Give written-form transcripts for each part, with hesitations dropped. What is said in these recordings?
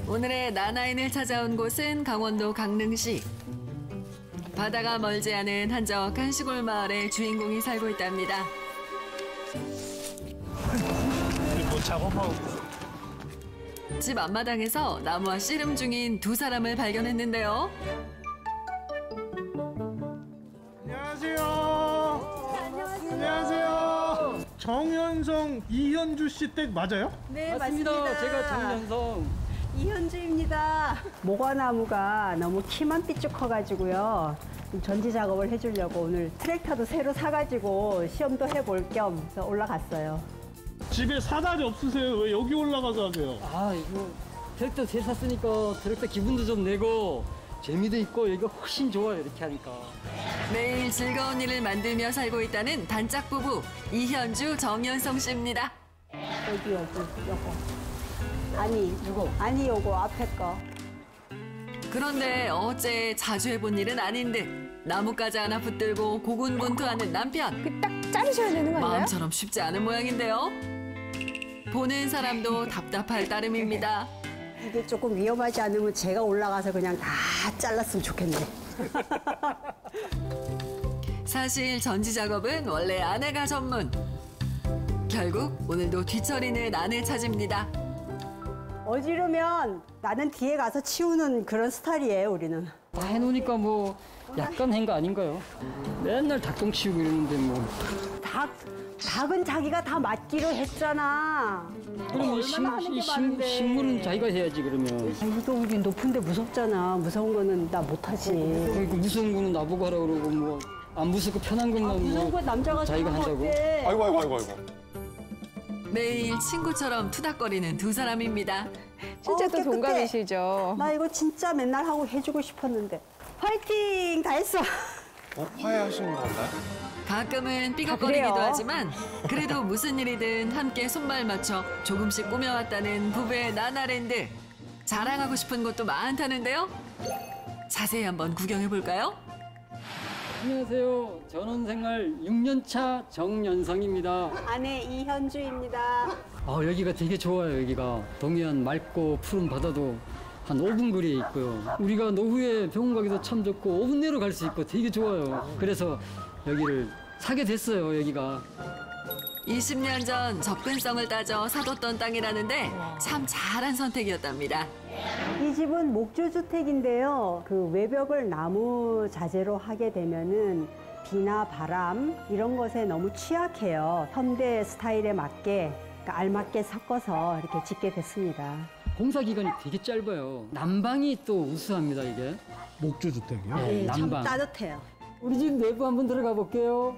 오늘의 나나인을 찾아온 곳은 강원도 강릉시. 바다가 멀지 않은 한적한 시골 마을에 주인공이 살고 있답니다. 뭐 작업하고. 집 앞마당에서 나무와 씨름 중인 두 사람을 발견했는데요. 안녕하세요. 안녕하세요. 정현성, 이현주 씨 댁 맞아요? 네, 맞습니다. 제가 정현성. 이현주입니다. 모과나무가 너무 키만 삐쭉 커가지고요. 좀 전지 작업을 해주려고 오늘 트랙터도 새로 사가지고 시험도 해볼 겸 올라갔어요. 집에 사다리 없으세요? 왜 여기 올라가서 하세요? 아, 이거 트랙터 새 샀으니까 트랙터 기분도 좀 내고 재미도 있고 여기가 훨씬 좋아요, 이렇게 하니까. 매일 즐거운 일을 만들며 살고 있다는 단짝 부부 이현주, 정현성 씨입니다. 여기, 요거. 아니, 요거. 아니, 요거 앞에 거. 그런데 어째 자주 해본 일은 아닌 듯 나무까지 하나 붙들고 고군분투하는 남편. 딱 자르셔야 되는 거 아닌가요? 마음처럼 쉽지 않은 모양인데요. 보는 사람도 답답할 따름입니다. 이게 조금 위험하지 않으면 제가 올라가서 그냥 다 잘랐으면 좋겠네. 사실 전지 작업은 원래 아내가 전문. 결국 오늘도 뒤처리는 아내 차지입니다. 어지르면 나는 뒤에 가서 치우는 그런 스타일이에요, 우리는. 다 해놓으니까 뭐 약간 한 거 아닌가요? 맨날 닭똥 치우고 이러는데 뭐. 닭은 자기가 다 맡기로 했잖아. 그럼 식물은 자기가 해야지, 그러면. 이거 여기 높은데 무섭잖아. 무서운 거는 나 못하지. 그러니까 무서운 거는 나보고 하라고 그러고 뭐 안 무섭고 편한 것만 무서운 뭐 거 남자가 자기가 하는 한다고. 건데. 아이고. 매일 친구처럼 투닥거리는 두 사람입니다. 실제도 깨끗해. 동갑이시죠? 나 이거 진짜 맨날 하고 해주고 싶었는데. 화이팅! 다 했어. 화해하시는 건가요? 가끔은 삐걱거리기도 그래요? 하지만 그래도 무슨 일이든 함께 손발 맞춰 조금씩 꾸며왔다는 부부의 나나랜드. 자랑하고 싶은 것도 많다는데요. 자세히 한번 구경해볼까요? 안녕하세요. 전원생활 6년차 정연성입니다. 아내 이현주입니다. 여기가 되게 좋아요. 여기가 동해안 맑고 푸른 바다도 한 5분 거리에 있고요. 우리가 노후에 병원 가기도 참 좋고 5분 내로 갈 수 있고 되게 좋아요. 그래서 여기를 사게 됐어요. 여기가. 20년 전 접근성을 따져 사뒀던 땅이라는데 참 잘한 선택이었답니다. 이 집은 목조주택인데요. 그 외벽을 나무 자재로 하게 되면은 비나 바람 이런 것에 너무 취약해요. 현대 스타일에 맞게 그러니까 알맞게 섞어서 이렇게 짓게 됐습니다. 공사 기간이 되게 짧아요. 난방이 또 우수합니다, 이게. 목조주택이요? 네, 참 난방. 따뜻해요. 우리 집 내부 한번 들어가 볼게요.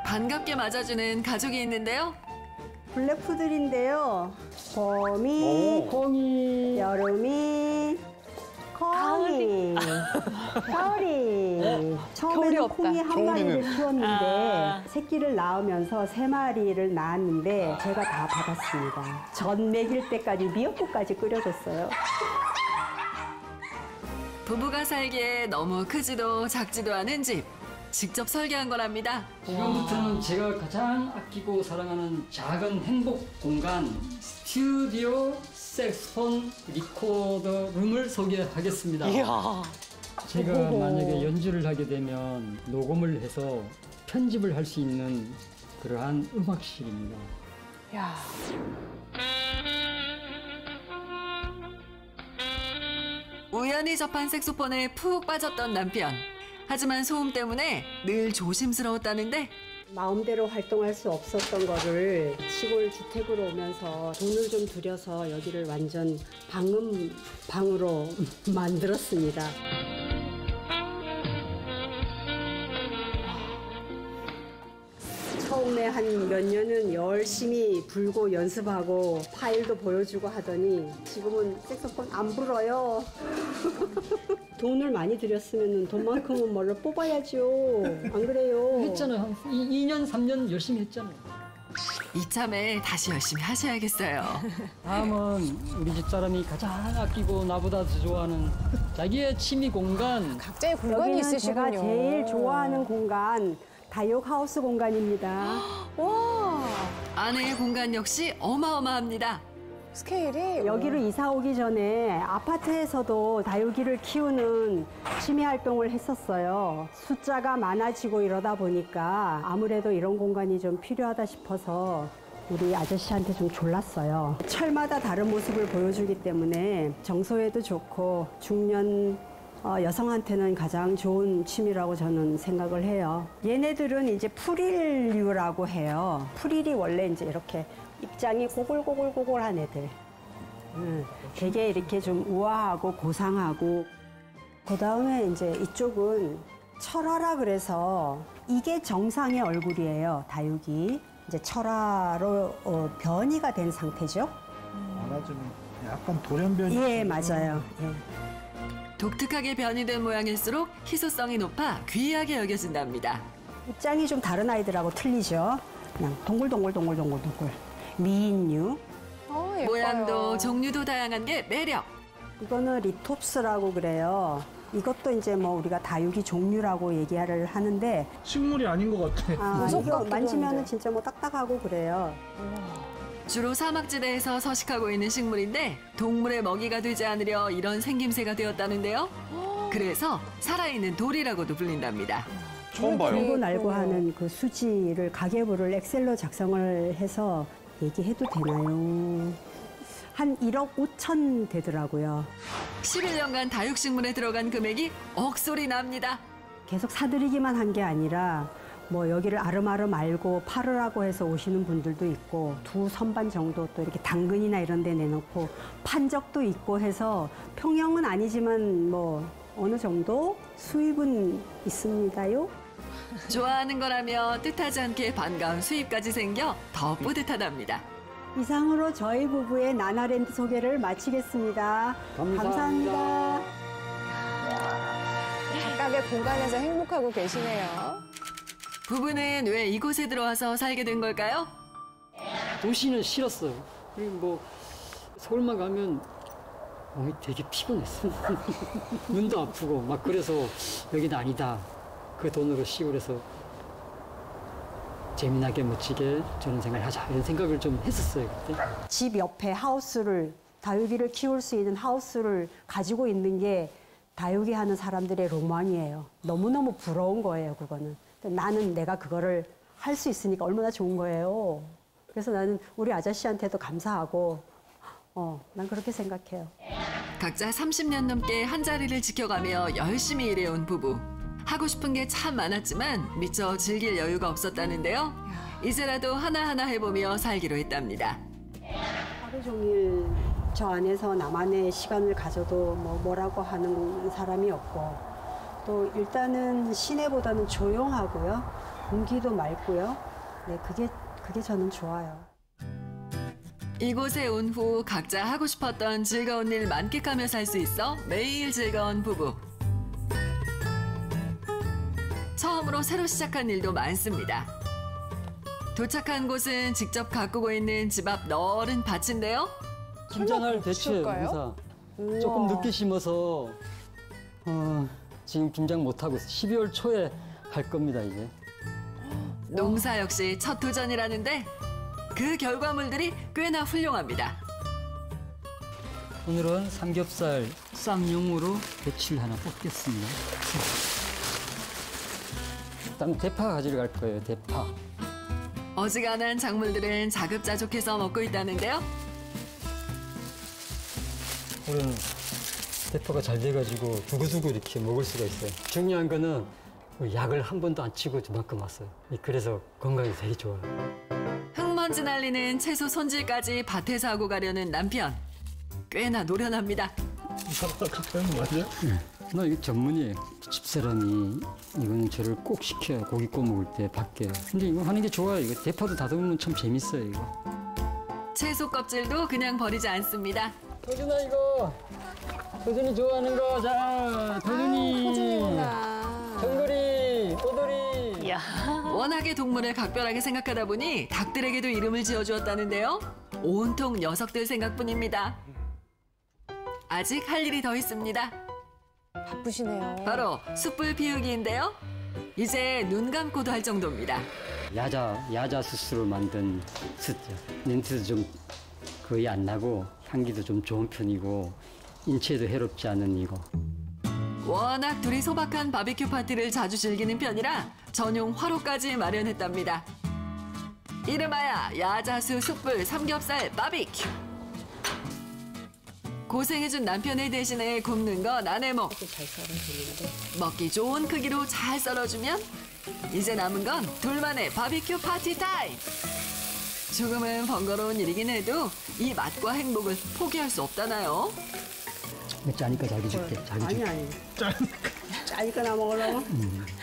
반갑게 맞아주는 가족이 있는데요. 블랙푸들인데요. 봄이, 콩이. 여름이, 콩이, 겨울이. 처음에는 없다. 콩이 한 마리를 겨울이네. 키웠는데 새끼를 낳으면서 3마리를 낳았는데 제가 다 받았습니다. 전 먹일 때까지 미역국까지 끓여줬어요. 부부가 살기에 너무 크지도 작지도 않은 집. 직접 설계한 거랍니다. 지금부터는 제가 가장 아끼고 사랑하는 작은 행복 공간 스튜디오 색스폰 리코더 룸을 소개하겠습니다. 제가 만약에 연주를 하게 되면 녹음을 해서 편집을 할 수 있는 그러한 음악실입니다. 야. 우연히 접한 색소폰에 푹 빠졌던 남편. 하지만 소음 때문에 늘 조심스러웠다는데 마음대로 활동할 수 없었던 거를 시골 주택으로 오면서 돈을 좀 들여서 여기를 완전 방으로 만들었습니다. 처음에 한 몇 년은 열심히 불고 연습하고 파일도 보여주고 하더니 지금은 색소폰 안 불어요. 돈을 많이 들였으면 돈만큼은 뭘로 뽑아야죠. 안 그래요? 했잖아요. 한 2년, 3년 열심히 했잖아요. 이참에 다시 열심히 하셔야겠어요. 다음은 우리 집사람이 가장 아끼고 나보다 더 좋아하는 자기의 취미 공간. 각자의 공간이 여기는 있으시군요. 제가 제일 좋아하는 공간 다육하우스 공간입니다. 와. 아내의 공간 역시 어마어마합니다. 스케일이 여기로 이사 오기 전에 아파트에서도 다육이를 키우는 취미 활동을 했었어요. 숫자가 많아지고 이러다 보니까 아무래도 이런 공간이 좀 필요하다 싶어서 우리 아저씨한테 좀 졸랐어요. 철마다 다른 모습을 보여주기 때문에 정서에도 좋고 중년 여성한테는 가장 좋은 취미라고 저는 생각을 해요. 얘네들은 이제 프릴류라고 해요. 프릴이 원래 이제 이렇게 입장이 고글고글고글한 애들. 되게 이렇게 좀 우아하고 고상하고. 그 다음에 이제 이쪽은 철화라 그래서 이게 정상의 얼굴이에요, 다육이. 이제 철화로 변이가 된 상태죠. 말하자면 약간 돌연변이. 예, 맞아요. 예. 독특하게 변이된 모양일수록 희소성이 높아 귀하게 여겨진답니다. 입장이 좀 다른 아이들하고 틀리죠. 그냥 동글동글동글동글동글. 미인류. 예뻐요. 모양도 종류도 다양한 게 매력. 이거는 리톱스라고 그래요. 이것도 이제 뭐 우리가 다육이 종류라고 얘기를 하는데 식물이 아닌 것 같아. 이거 같기도 만지면은 한데. 진짜 뭐 딱딱하고 그래요. 주로 사막지대에서 서식하고 있는 식물인데 동물의 먹이가 되지 않으려 이런 생김새가 되었다는데요. 그래서 살아있는 돌이라고도 불린답니다. 처음 봐요. 들고 날고 하는 그 수지를 가계부를 엑셀로 작성을 해서 얘기해도 되나요? 한 1억 5천 되더라고요. 11년간 다육식물에 들어간 금액이 억소리 납니다. 계속 사들이기만 한 게 아니라 뭐 여기를 아름아름 알고 팔으라고 해서 오시는 분들도 있고 두 선반 정도 또 이렇게 당근이나 이런 데 내놓고 판 적도 있고 해서 평형은 아니지만 뭐 어느 정도 수입은 있습니다요. 좋아하는 거라며 뜻하지 않게 반가운 수입까지 생겨 더 뿌듯하답니다. 이상으로 저희 부부의 나나랜드 소개를 마치겠습니다. 감사합니다. 각각의 공간에서 행복하고 계시네요. 부부는 왜 이곳에 들어와서 살게 된 걸까요? 도시는 싫었어요. 그리고 뭐 서울만 가면 몸이 되게 피곤했어. 눈도 아프고 막 그래서 여기는 아니다. 그 돈으로 시골에서 재미나게 멋지게 저런 생활을 하자 이런 생각을 좀 했었어요 그때. 집 옆에 하우스를 다육이를 키울 수 있는 하우스를 가지고 있는 게 다육이 하는 사람들의 로망이에요. 너무너무 부러운 거예요, 그거는. 나는 내가 그거를 할 수 있으니까 얼마나 좋은 거예요. 그래서 나는 우리 아저씨한테도 감사하고 난 그렇게 생각해요. 각자 30년 넘게 한 자리를 지켜가며 열심히 일해온 부부. 하고 싶은 게 참 많았지만 미처 즐길 여유가 없었다는데요. 이제라도 하나하나 해보며 살기로 했답니다. 하루 종일 저 안에서 나만의 시간을 가져도 뭐라고 하는 사람이 없고 또 일단은 시내보다는 조용하고요. 공기도 맑고요. 네, 그게 저는 좋아요. 이곳에 온 후 각자 하고 싶었던 즐거운 일 만끽하며 살 수 있어 매일 즐거운 부부. 처음으로 새로 시작한 일도 많습니다. 도착한 곳은 직접 가꾸고 있는 집 앞 넓은 밭인데요. 김장할 대추예요, 배추일까요? 공사. 조금 늦게 심어서 지금 김장 못하고 있어요. 12월 초에 할 겁니다, 이제. 농사 역시 첫 도전이라는데 그 결과물들이 꽤나 훌륭합니다. 오늘은 삼겹살 쌈용으로 배추를 하나 뽑겠습니다. 일단 대파 가지러 갈 거예요, 대파. 어지간한 작물들은 자급자족해서 먹고 있다는데요. 오늘은 대파가 잘 돼가지고 두고두고 이렇게 먹을 수가 있어요. 중요한 거는 약을 한 번도 안 치고 이만큼 왔어요. 그래서 건강이 되게 좋아요. 흙먼지 날리는 채소 손질까지 밭에서 하고 가려는 남편. 꽤나 노련합니다. 맞아요? 나 이게 전문이에요. 집사람이 이거는 저를 꼭 시켜요. 고기 구워 먹을 때 밖에. 근데 이거 하는 게 좋아요. 이거 대파도 다듬으면 참 재밌어요, 이거. 채소 껍질도 그냥 버리지 않습니다. 도준아 이거. 도준이 좋아하는 거. 자, 도준이. 호준이구나. 정돌이, 오돌이. 워낙에 동물을 각별하게 생각하다 보니 닭들에게도 이름을 지어주었다는데요. 온통 녀석들 생각뿐입니다. 아직 할 일이 더 있습니다. 바쁘시네요. 바로 숯불 피우기인데요. 이제 눈 감고도 할 정도입니다. 야자 수스로 만든 숯. 냄새도 좀 거의 안 나고 향기도 좀 좋은 편이고 인체에도 해롭지 않은 이거. 워낙 둘이 소박한 바비큐 파티를 자주 즐기는 편이라 전용 화로까지 마련했답니다. 이름하여 야자수 숯불 삼겹살 바비큐. 고생해준 남편을 대신해 굽는 건 아내 목. 먹기 좋은 크기로 잘 썰어주면 이제 남은 건 둘만의 바비큐 파티 타임. 조금은 번거로운 일이긴 해도 이 맛과 행복을 포기할 수 없다나요? 짜니까 자기 줄게. 자기 줄게. 아니. 짜니까 나 먹으려고?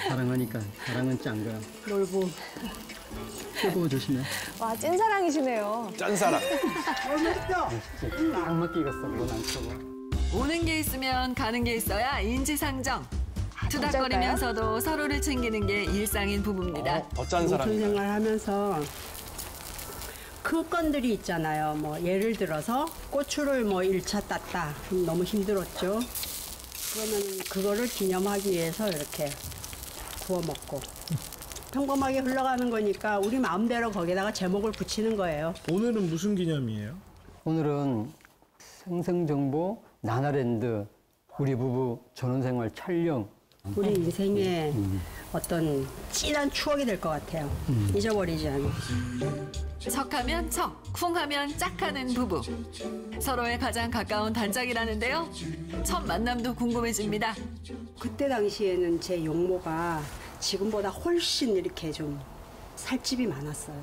사랑하니까. 사랑은 짠 거야. 놀부. 뜨거워 조심해. 와, 찐사랑이시네요. 짠사랑. 딱 맞게 익었어. 그건 안 쳐봐. 오는 게 있으면 가는 게 있어야 인지상정. 투닥거리면서도 서로를 챙기는 게 일상인 부부입니다. 더 짠 사람. 농촌 생활하면서 큰 건들이 있잖아요. 뭐 예를 들어서 고추를 뭐 1차 땄다. 그럼 너무 힘들었죠. 그러면 그거를 기념하기 위해서 이렇게 구워 먹고. 평범하게 흘러가는 거니까 우리 마음대로 거기다가 제목을 붙이는 거예요. 오늘은 무슨 기념이에요? 오늘은 생생정보 나나랜드 우리 부부 전원생활 촬영. 우리 인생의 어떤 진한 추억이 될 것 같아요. 잊어버리지 않고. 척하면 척, 쿵하면 짝하는 부부. 서로의 가장 가까운 단짝이라는데요. 첫 만남도 궁금해집니다. 그때 당시에는 제 용모가 지금보다 훨씬 이렇게 좀 살집이 많았어요.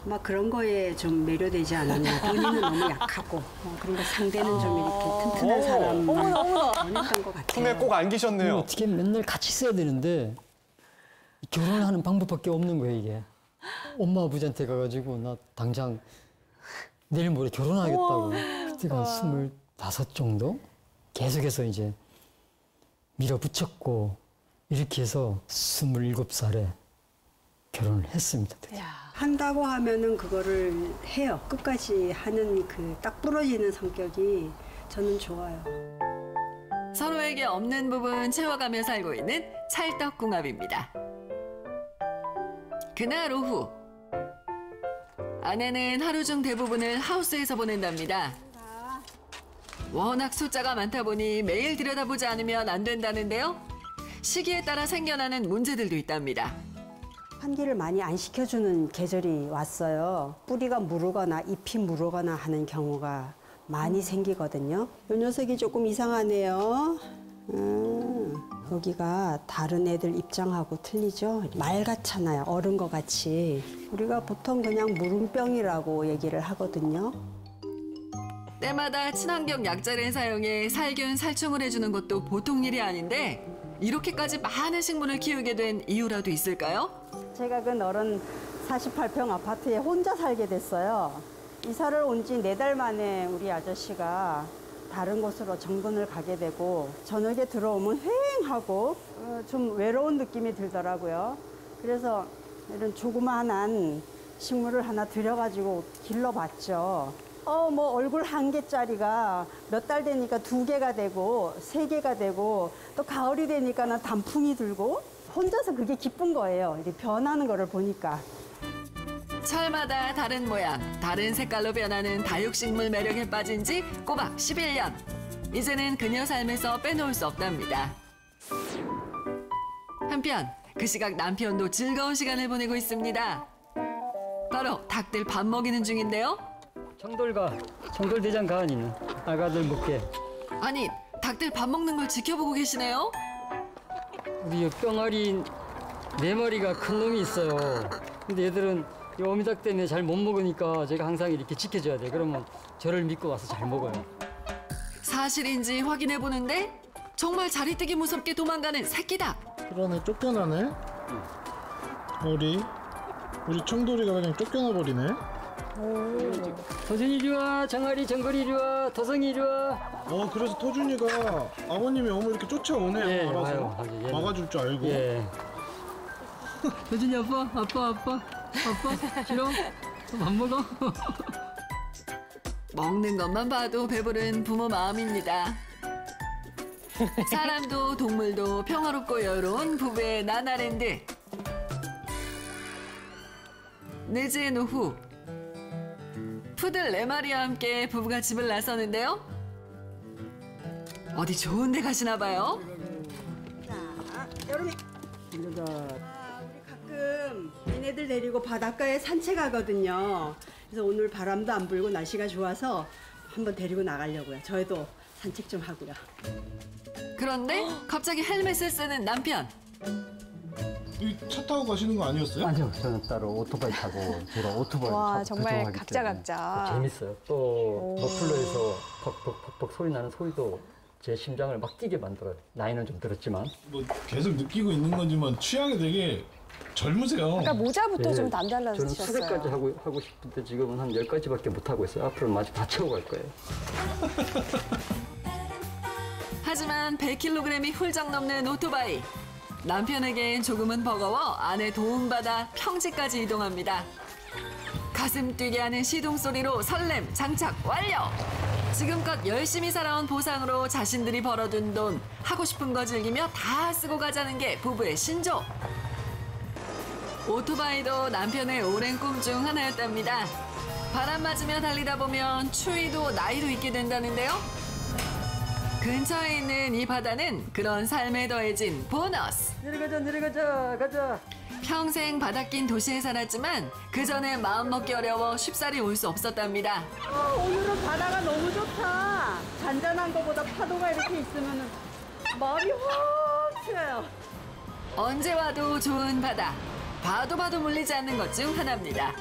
아마 그런 거에 좀 매료되지 않았나. 본인은 너무 약하고 그리고 상대는 좀 이렇게 튼튼한 사람 원했던 것 같아요. 품에 꼭 안기셨네요. 어떻게 맨날 같이 있어야 되는데 결혼하는 방법밖에 없는 거예요 이게. 엄마 아버지한테 가가지고 나 당장 내일 모레 결혼하겠다고. 그때가 25 정도? 계속해서 이제 밀어붙였고 이렇게 해서 27살에 결혼을 했습니다. 드디어. 한다고 하면은 그거를 해요. 끝까지 하는 그 딱 부러지는 성격이 저는 좋아요. 서로에게 없는 부분 채워가며 살고 있는 찰떡궁합입니다. 그날 오후 아내는 하루 중 대부분을 하우스에서 보낸답니다. 워낙 숫자가 많다 보니 매일 들여다보지 않으면 안 된다는데요. 시기에 따라 생겨나는 문제들도 있답니다. 환기를 많이 안 시켜주는 계절이 왔어요. 뿌리가 무르거나 잎이 무르거나 하는 경우가 많이 생기거든요. 이 녀석이 조금 이상하네요. 여기가 다른 애들 입장하고 틀리죠? 맑았잖아요. 어른 것 같이. 우리가 보통 그냥 무름병이라고 얘기를 하거든요. 때마다 친환경 약재를 사용해 살균, 살충을 해주는 것도 보통 일이 아닌데 이렇게까지 많은 식물을 키우게 된 이유라도 있을까요? 제가 그 너른 48평 아파트에 혼자 살게 됐어요. 이사를 온 지 4달 만에 우리 아저씨가 다른 곳으로 정근을 가게 되고 저녁에 들어오면 휑하고 좀 외로운 느낌이 들더라고요. 그래서 이런 조그만한 식물을 하나 들여가지고 길러봤죠. 뭐 얼굴 1개짜리가 몇 달 되니까 2개가 되고 3개가 되고 또 가을이 되니까는 단풍이 들고 혼자서 그게 기쁜 거예요. 이렇게 변하는 거를 보니까. 철마다 다른 모양, 다른 색깔로 변하는 다육식물 매력에 빠진 지 꼬박 11년. 이제는 그녀 삶에서 빼놓을 수 없답니다. 한편 그 시각 남편도 즐거운 시간을 보내고 있습니다. 바로 닭들 밥 먹이는 중인데요. 청돌대장 가은이는 아가들 먹게. 아니, 닭들 밥 먹는 걸 지켜보고 계시네요? 우리 뿅아리 4마리가 큰 놈이 있어요. 근데 얘들은 이 어미닭 때문에 잘 못 먹으니까 제가 항상 이렇게 지켜줘야 돼. 그러면 저를 믿고 와서 잘 먹어요. 사실인지 확인해 보는데 정말 자리뜨기 무섭게 도망가는 새끼닭. 그러네, 쫓겨나네. 우리 청돌이가 그냥 쫓겨나 버리네. 도준이 이리 와, 정아리, 정거리 이리 와, 도성이 이리 와. 그래서 토준이가 아버님이 어머 이렇게 쫓아오네. 예, 알아서. 와요. 얘는. 막아줄 줄 알고. 예. 도준이 아빠. 싫어? 밥 먹어? 먹는 것만 봐도 배부른 부모 마음입니다. 사람도 동물도 평화롭고 여유로운 부부의 나나랜드. 늦은 오후 푸들 4마리와 함께 부부가 집을 나서는데요. 어디 좋은 데 가시나 봐요. 자, 여름이. 우리 가끔 얘네들 데리고 바닷가에 산책하거든요. 그래서 오늘 바람도 안 불고 날씨가 좋아서 한번 데리고 나가려고요. 저희도 산책 좀 하고요. 그런데 갑자기 헬멧을 쓰는 남편. 이 차 타고 가시는 거 아니었어요? 아니요, 저는 따로 오토바이 타고 제가 오토바이 와, 타고 정말 조종하기 각자 때문에 각자. 재밌어요. 또 머플러에서 퍽퍽퍽퍽 소리 나는 소리도 제 심장을 막 뛰게 만들어요. 나이는 좀 들었지만. 뭐 계속 느끼고 있는 건지만 취향이 되게 젊으세요. 아까 모자부터 좀 저는 남달라지셨어요. 수백까지 하고 싶은데 지금은 한 10가지밖에 못 하고 있어요. 앞으로는 아직 다 채워갈 거예요. 하지만 100kg이 훌쩍 넘는 오토바이. 남편에겐 조금은 버거워 아내 도움받아 평지까지 이동합니다. 가슴 뛰게 하는 시동 소리로 설렘 장착 완료. 지금껏 열심히 살아온 보상으로 자신들이 벌어둔 돈, 하고 싶은 거 즐기며 다 쓰고 가자는 게 부부의 신조. 오토바이도 남편의 오랜 꿈 중 하나였답니다. 바람 맞으며 달리다 보면 추위도 나이도 있게 된다는데요. 근처에 있는 이 바다는 그런 삶에 더해진 보너스. 가자. 평생 바닷긴 도시에 살았지만 그 전에 마음먹기 어려워 쉽사리 올 수 없었답니다. 오늘은 바다가 너무 좋다. 잔잔한 것보다 파도가 이렇게 있으면 마음이 확 트여요. 언제 와도 좋은 바다. 봐도 물리지 않는 것 중 하나입니다.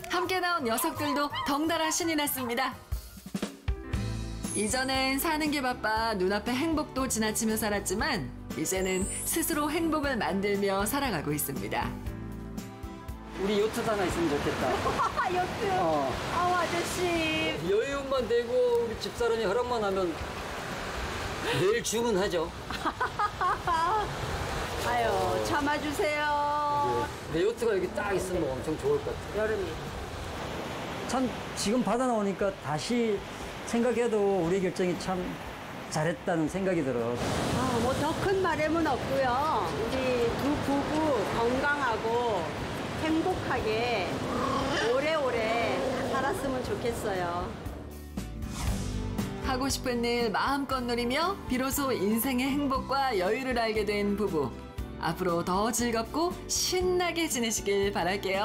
함께 나온 녀석들도 덩달아 신이 났습니다. 이전엔 사는 게 바빠 눈앞에 행복도 지나치며 살았지만 이제는 스스로 행복을 만들며 살아가고 있습니다. 우리 요트도 하나 있으면 좋겠다. 여튼 아우 아저씨. 여유만 되고 우리 집사람이 허락만 하면 내일 주문하죠. 아유 참아주세요. 내 요트가 여기 딱 있으면 엄청 좋을 것 같아요. 여름이. 참 지금 바다 나오니까 다시 생각해도 우리 결정이 참 잘했다는 생각이 들어. 뭐 더 큰 바람은 없고요. 우리 두 부부 건강하고 행복하게 오래오래 살았으면 좋겠어요. 하고 싶은 일 마음껏 누리며 비로소 인생의 행복과 여유를 알게 된 부부. 앞으로 더 즐겁고 신나게 지내시길 바랄게요.